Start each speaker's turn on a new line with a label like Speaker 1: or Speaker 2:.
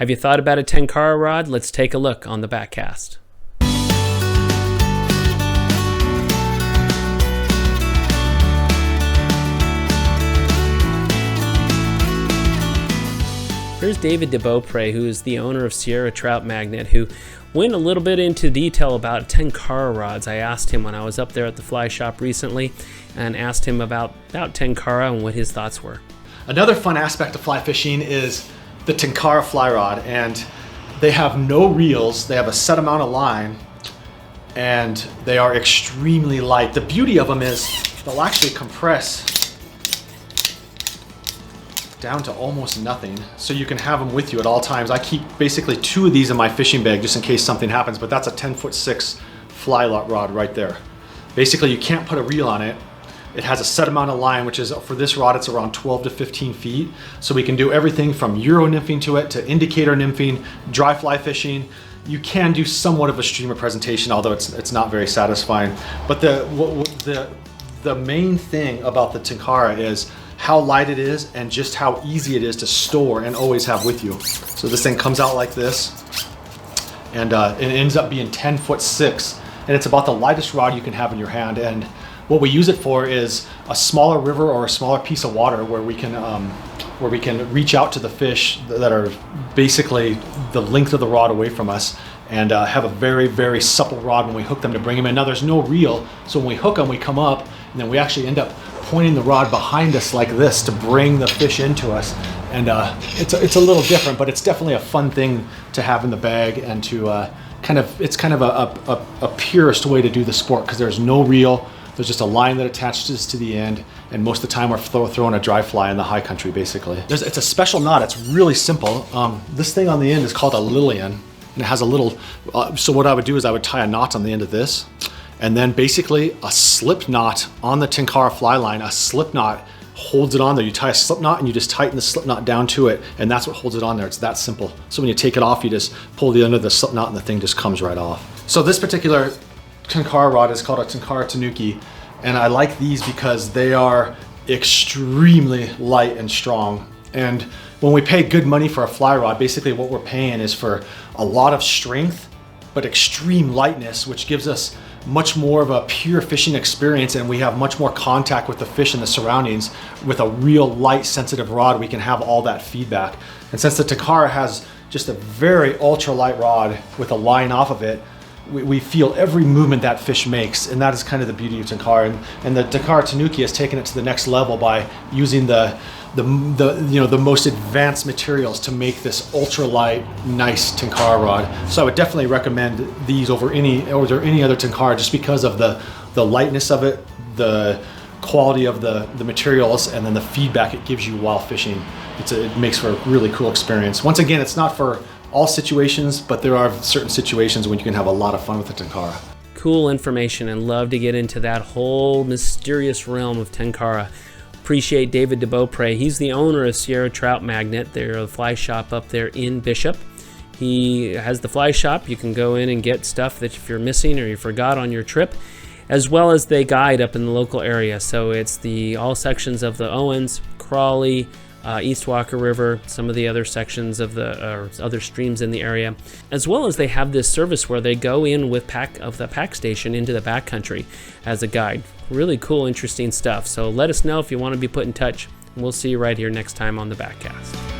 Speaker 1: Have you thought about a Tenkara rod? Let's take a look on the Backcast. Here's David DeBeaupré, who is the owner of Sierra Trout Magnet, who went a little bit into detail about Tenkara rods. I asked him when I was up there at the fly shop recently and asked him about Tenkara and what his thoughts were.
Speaker 2: Another fun aspect of fly fishing is the Tenkara fly rod, and they have no reels. They have a set amount of line, and they are extremely light. The beauty of them is they'll actually compress down to almost nothing, so you can have them with you at all times. I keep basically 2 of these in my fishing bag just in case something happens, but that's a 10'6" fly rod right there. Basically, you can't put a reel on it. It has a set amount of line, which is, for this rod, it's around 12 to 15 feet. So we can do everything from Euro nymphing to it, to indicator nymphing, dry fly fishing. You can do somewhat of a streamer presentation, although it's not very satisfying. But the main thing about the Tenkara is how light it is and just how easy it is to store and always have with you. So this thing comes out like this, and it ends up being 10'6", and it's about the lightest rod you can have in your hand. And what we use it for is a smaller river or a smaller piece of water where we can reach out to the fish that are basically the length of the rod away from us, and have a very, very supple rod when we hook them to bring them in. Now there's no reel, so when we hook them, we come up, and then we actually end up pointing the rod behind us like this to bring the fish into us. And it's a little different, but it's definitely a fun thing to have in the bag, and to it's kind of a purest way to do the sport, because there's no reel. There's just a line that attaches to the end, and most of the time we're throwing a dry fly in the high country, basically. It's a special knot. It's really simple. This thing on the end is called a Lillian, and it has a little, so what I would do is I would tie a knot on the end of this, and then basically a slip knot on the Tenkara fly line. A slip knot holds it on there. You tie a slip knot and you just tighten the slip knot down to it, and that's what holds it on there. It's that simple. So when you take it off, you just pull the end of the slip knot and the thing just comes right off. So this particular Tenkara rod is called a Tenkara Tanuki, and I like these because they are extremely light and strong. And when we pay good money for a fly rod, basically what we're paying is for a lot of strength but extreme lightness, which gives us much more of a pure fishing experience, and we have much more contact with the fish and the surroundings. With a real light, sensitive rod, we can have all that feedback. And since the Tenkara has just a very ultra light rod with a line off of it, we feel every movement that fish makes, and that is kind of the beauty of Tenkara. And the Tenkara Tanuki has taken it to the next level by using the most advanced materials to make this ultralight, nice Tenkara rod. So I would definitely recommend these over any other Tenkara, just because of the lightness of it, the quality of the materials, and then the feedback it gives you while fishing. It makes for a really cool experience. Once again, it's not for all situations, but there are certain situations when you can have a lot of fun with the Tenkara.
Speaker 1: Cool information, and love to get into that whole mysterious realm of Tenkara. Appreciate David DeBeaupré. He's the owner of Sierra Trout Magnet. They're a fly shop up there in Bishop. He has the fly shop. You can go in and get stuff that if you're missing or you forgot on your trip, as well as they guide up in the local area. So it's all sections of the Owens, Crawley, East Walker River, some of the other sections of other streams in the area, as well as they have this service where they go in with the pack station into the backcountry as a guide. Really cool, interesting stuff. So let us know if you want to be put in touch. We'll see you right here next time on the Backcast.